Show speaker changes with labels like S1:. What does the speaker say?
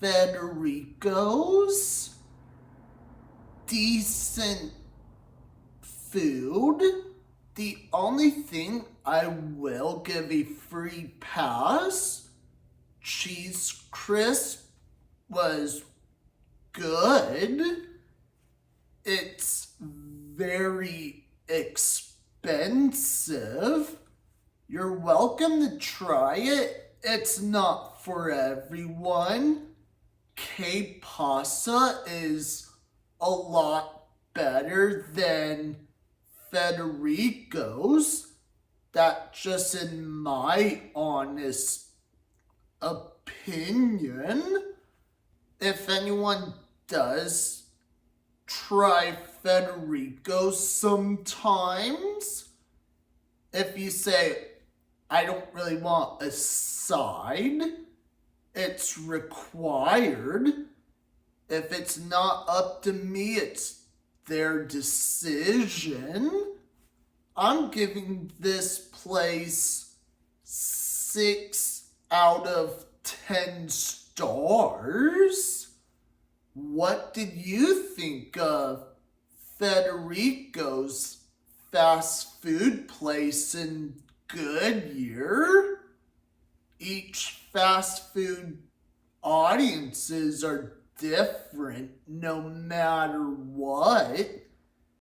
S1: Federico's decent food. The only thing I will give a free pass, cheese crisp was good. It's very expensive. You're welcome to try it. It's not for everyone. K-pasta is a lot better than Federico's. That's just in my honest opinion. If anyone does try Federico's sometimes, if you say, I don't really want a side, it's required. If it's not up to me, it's their decision. I'm giving this place 6 out of 10 stars. What did you think of Federico's fast food place in Goodyear? Each fast food audiences are different no matter what.